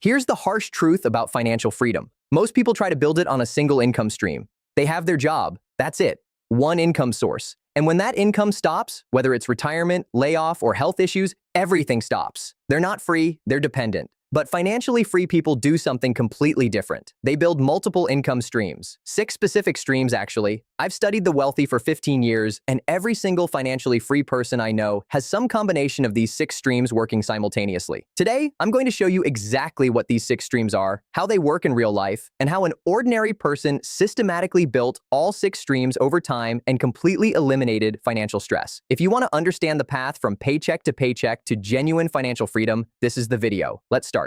Here's the harsh truth about financial freedom. Most people try to build it on a single income stream. They have their job, that's it, one income source. And when that income stops, whether it's retirement, layoff, or health issues, everything stops. They're not free, they're dependent. But financially free people do something completely different. They build multiple income streams. 6 specific streams, actually. I've studied the wealthy for 15 years, and every single financially free person I know has some combination of these 6 streams working simultaneously. Today, I'm going to show you exactly what these 6 streams are, how they work in real life, and how an ordinary person systematically built all 6 streams over time and completely eliminated financial stress. If you want to understand the path from paycheck to genuine financial freedom, this is the video. Let's start.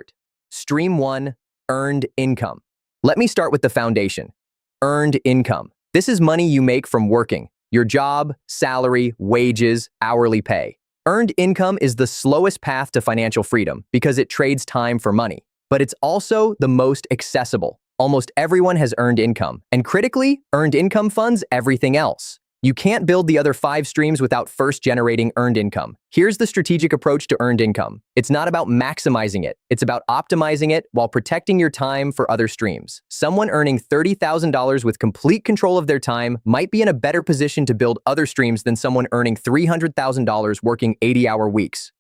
Stream 1, earned income. Let me start with the foundation. Earned income. This is money you make from working. Your job, salary, wages, hourly pay. Earned income is the slowest path to financial freedom because it trades time for money. But it's also the most accessible. Almost everyone has earned income. And critically, earned income funds everything else. You can't build the other 5 streams without first generating earned income. Here's the strategic approach to earned income. It's not about maximizing it. It's about optimizing it while protecting your time for other streams. Someone earning $30,000 with complete control of their time might be in a better position to build other streams than someone earning $300,000 working 80-hour weeks.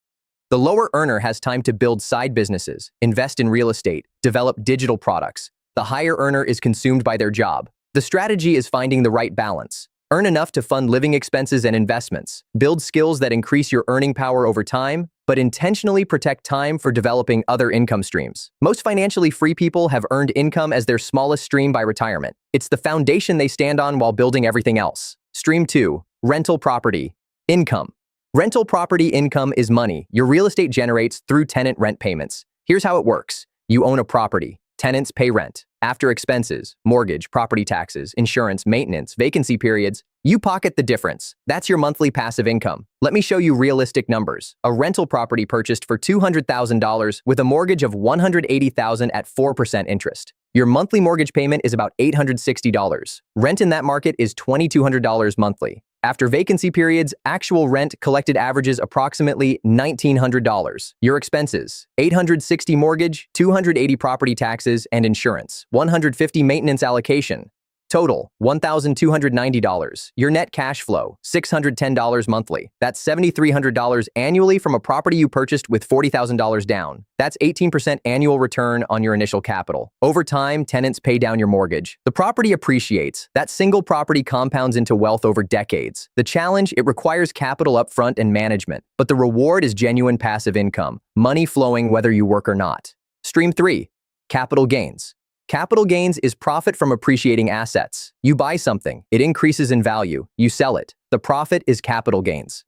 The lower earner has time to build side businesses, invest in real estate, develop digital products. The higher earner is consumed by their job. The strategy is finding the right balance. Earn enough to fund living expenses and investments. Build skills that increase your earning power over time, but intentionally protect time for developing other income streams. Most financially free people have earned income as their smallest stream by retirement. It's the foundation they stand on while building everything else. Stream 2, rental property income. Rental property income is money your real estate generates through tenant rent payments. Here's how it works. You own a property. Tenants pay rent. After expenses, mortgage, property taxes, insurance, maintenance, vacancy periods, you pocket the difference. That's your monthly passive income. Let me show you realistic numbers. A rental property purchased for $200,000 with a mortgage of $180,000 at 4% interest. Your monthly mortgage payment is about $860. Rent in that market is $2,200 monthly. After vacancy periods, actual rent collected averages approximately $1,900. Your expenses: $860 mortgage, $280 property taxes and insurance, $150 maintenance allocation. Total, $1,290. Your net cash flow, $610 monthly. That's $7,300 annually from a property you purchased with $40,000 down. That's 18% annual return on your initial capital. Over time, tenants pay down your mortgage. The property appreciates. That single property compounds into wealth over decades. The challenge, it requires capital upfront and management. But the reward is genuine passive income, money flowing whether you work or not. Stream 3, capital gains. Capital gains is profit from appreciating assets. You buy something, it increases in value, you sell it. The profit is capital gains.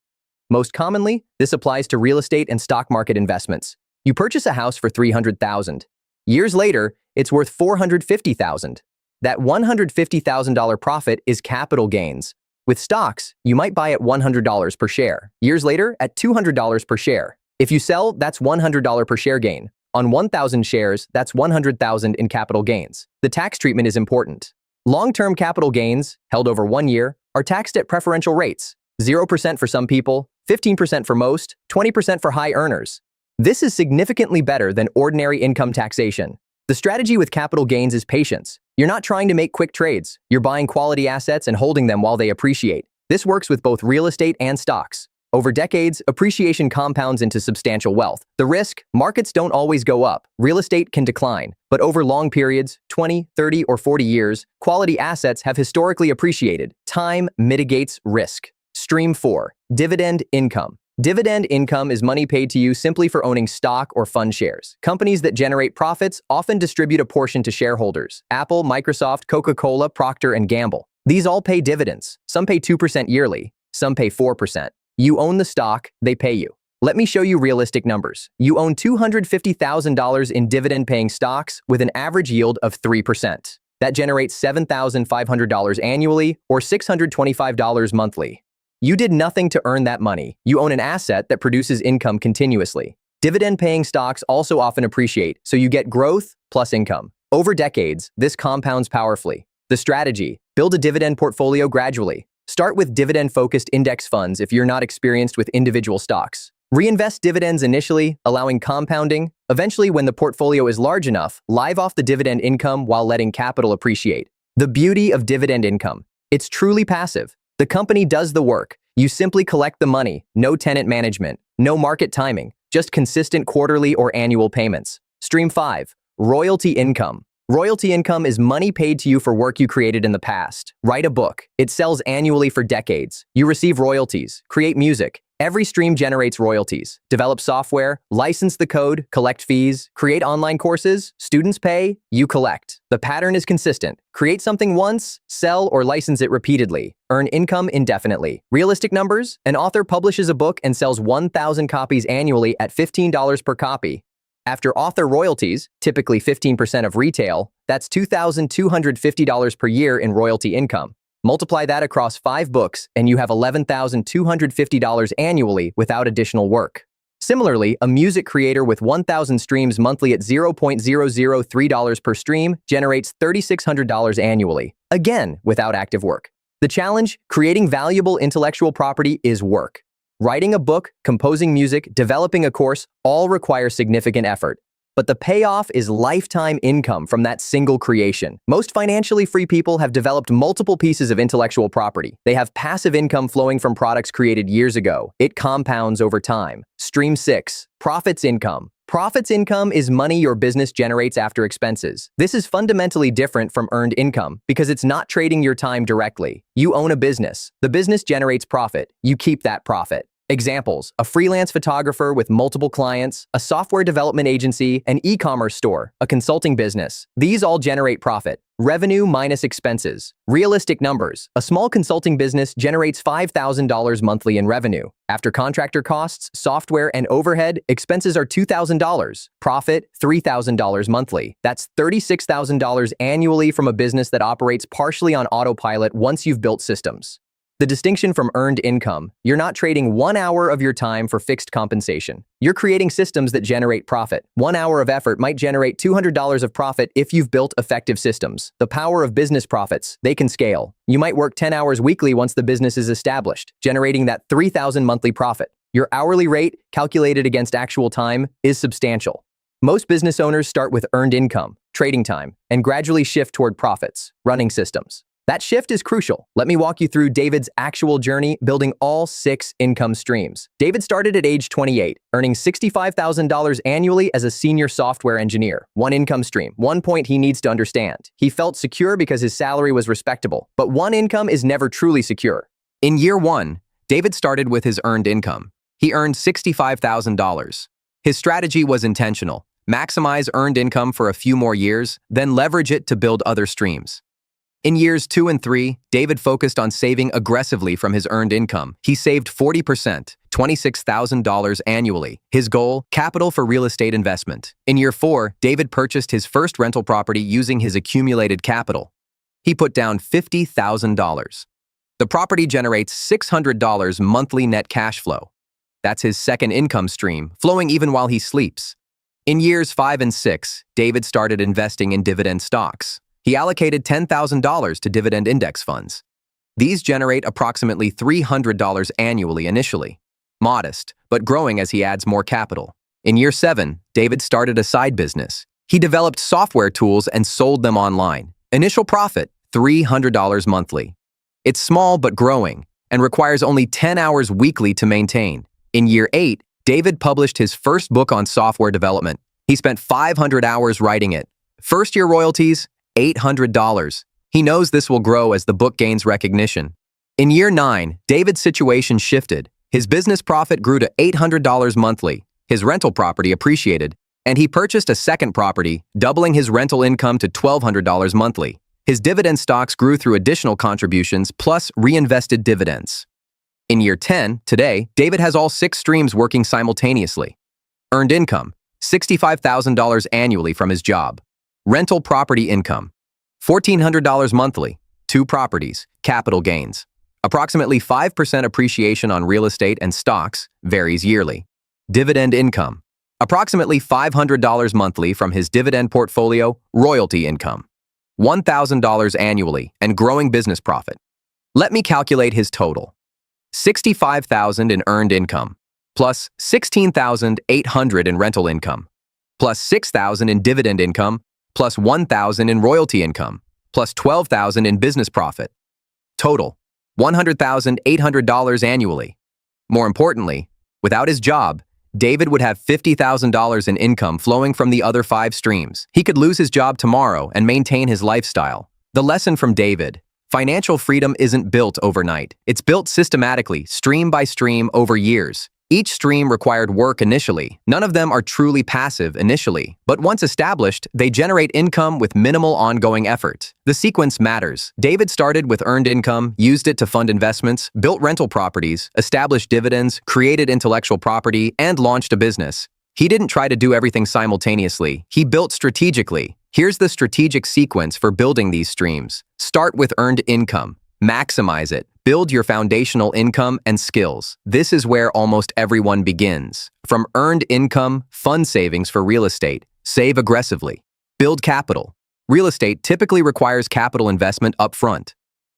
Most commonly, this applies to real estate and stock market investments. You purchase a house for $300,000. Years later, it's worth $450,000. That $150,000 profit is capital gains. With stocks, you might buy at $100 per share. Years later, at $200 per share. If you sell, that's $100 per share gain. On 1,000 shares, that's $100,000 in capital gains. The tax treatment is important. Long-term capital gains, held over 1 year, are taxed at preferential rates. 0% for some people, 15% for most, 20% for high earners. This is significantly better than ordinary income taxation. The strategy with capital gains is patience. You're not trying to make quick trades. You're buying quality assets and holding them while they appreciate. This works with both real estate and stocks. Over decades, appreciation compounds into substantial wealth. The risk: markets don't always go up. Real estate can decline. But over long periods, 20, 30, or 40 years, quality assets have historically appreciated. Time mitigates risk. Stream 4, dividend income. Dividend income is money paid to you simply for owning stock or fund shares. Companies that generate profits often distribute a portion to shareholders. Apple, Microsoft, Coca-Cola, Procter & Gamble. These all pay dividends. Some pay 2% yearly. Some pay 4%. You own the stock, they pay you. Let me show you realistic numbers. You own $250,000 in dividend-paying stocks with an average yield of 3%. That generates $7,500 annually or $625 monthly. You did nothing to earn that money. You own an asset that produces income continuously. Dividend-paying stocks also often appreciate, so you get growth plus income. Over decades, this compounds powerfully. The strategy: build a dividend portfolio gradually. Start with dividend-focused index funds if you're not experienced with individual stocks. Reinvest dividends initially, allowing compounding. Eventually, when the portfolio is large enough, live off the dividend income while letting capital appreciate. The beauty of dividend income. It's truly passive. The company does the work. You simply collect the money, no tenant management, no market timing, just consistent quarterly or annual payments. Stream 5. Royalty income. Royalty income is money paid to you for work you created in the past. Write a book. It sells annually for decades. You receive royalties. Create music. Every stream generates royalties. Develop software, license the code, collect fees, create online courses, students pay, you collect. The pattern is consistent. Create something once, sell or license it repeatedly. Earn income indefinitely. Realistic numbers? An author publishes a book and sells 1,000 copies annually at $15 per copy. After author royalties, typically 15% of retail, that's $2,250 per year in royalty income. Multiply that across 5 books and you have $11,250 annually without additional work. Similarly, a music creator with 1,000 streams monthly at $0.003 per stream generates $3,600 annually, again without active work. The challenge, creating valuable intellectual property, is work. Writing a book, composing music, developing a course all require significant effort. But the payoff is lifetime income from that single creation. Most financially free people have developed multiple pieces of intellectual property. They have passive income flowing from products created years ago. It compounds over time. Stream 6. Profits income. Profits income is money your business generates after expenses. This is fundamentally different from earned income because it's not trading your time directly. You own a business. The business generates profit. You keep that profit. Examples: a freelance photographer with multiple clients, a software development agency, an e-commerce store, a consulting business. These all generate profit. Revenue minus expenses. Realistic numbers. A small consulting business generates $5,000 monthly in revenue. After contractor costs, software, and overhead, expenses are $2,000. Profit, $3,000 monthly. That's $36,000 annually from a business that operates partially on autopilot once you've built systems. The distinction from earned income: you're not trading 1 hour of your time for fixed compensation. You're creating systems that generate profit. 1 hour of effort might generate $200 of profit if you've built effective systems. The power of business profits: they can scale. You might work 10 hours weekly once the business is established, generating that $3,000 monthly profit. Your hourly rate, calculated against actual time, is substantial. Most business owners start with earned income, trading time, and gradually shift toward profits, running systems. That shift is crucial. Let me walk you through David's actual journey building all 6 income streams. David started at age 28, earning $65,000 annually as a senior software engineer. One income stream. One point he needs to understand: he felt secure because his salary was respectable, but one income is never truly secure. In year 1, David started with his earned income. He earned $65,000. His strategy was intentional: maximize earned income for a few more years, then leverage it to build other streams. In years 2 and 3, David focused on saving aggressively from his earned income. He saved 40%, $26,000 annually. His goal: capital for real estate investment. In year 4, David purchased his first rental property using his accumulated capital. He put down $50,000. The property generates $600 monthly net cash flow. That's his second income stream, flowing even while he sleeps. In years 5 and 6, David started investing in dividend stocks. He allocated $10,000 to dividend index funds. These generate approximately $300 annually initially. Modest, but growing as he adds more capital. In year 7, David started a side business. He developed software tools and sold them online. Initial profit, $300 monthly. It's small but growing, and requires only 10 hours weekly to maintain. In year 8, David published his first book on software development. He spent 500 hours writing it. First-year royalties, $800. He knows this will grow as the book gains recognition. In year 9, David's situation shifted. His business profit grew to $800 monthly. His rental property appreciated, and he purchased a second property, doubling his rental income to $1,200 monthly. His dividend stocks grew through additional contributions plus reinvested dividends. In year 10, today, David has all 6 streams working simultaneously. Earned income, $65,000 annually from his job. Rental property income, $1,400 monthly, 2 properties, capital gains. Approximately 5% appreciation on real estate and stocks, varies yearly. Dividend income, approximately $500 monthly from his dividend portfolio. Royalty income, $1,000 annually, and growing business profit. Let me calculate his total. $65,000 in earned income, plus $16,800 in rental income. plus $6,000 in dividend income, plus $1,000 in royalty income, plus $12,000 in business profit. Total, $100,800 annually. More importantly, without his job, David would have $50,000 in income flowing from the other 5 streams. He could lose his job tomorrow and maintain his lifestyle. The lesson from David: financial freedom isn't built overnight. It's built systematically, stream by stream, over years. Each stream required work initially. None of them are truly passive initially, but once established, they generate income with minimal ongoing effort. The sequence matters. David started with earned income, used it to fund investments, built rental properties, established dividends, created intellectual property, and launched a business. He didn't try to do everything simultaneously. He built strategically. Here's the strategic sequence for building these streams. Start with earned income. Maximize it. Build your foundational income and skills. This is where almost everyone begins. From earned income, fund savings for real estate. Save aggressively. Build capital. Real estate typically requires capital investment up front.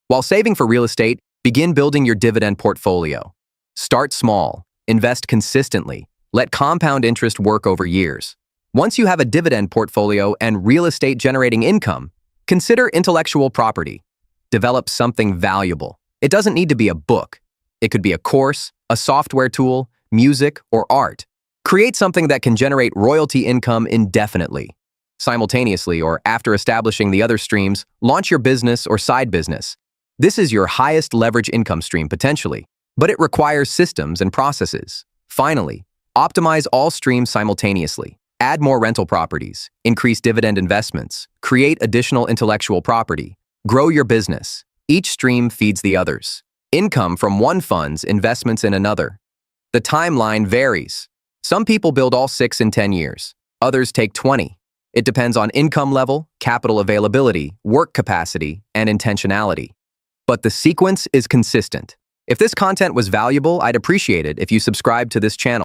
While saving for real estate, begin building your dividend portfolio. Start small. Invest consistently. Let compound interest work over years. Once you have a dividend portfolio and real estate generating income, consider intellectual property. Develop something valuable. It doesn't need to be a book. It could be a course, a software tool, music, or art. Create something that can generate royalty income indefinitely. Simultaneously, or after establishing the other streams, launch your business or side business. This is your highest leverage income stream potentially, but it requires systems and processes. Finally, optimize all streams simultaneously. Add more rental properties, increase dividend investments, create additional intellectual property. Grow your business. Each stream feeds the others. Income from one funds investments in another. The timeline varies. Some people build all 6 in 10 years. Others take 20. It depends on income level, capital availability, work capacity, and intentionality. But the sequence is consistent. If this content was valuable, I'd appreciate it if you subscribe to this channel.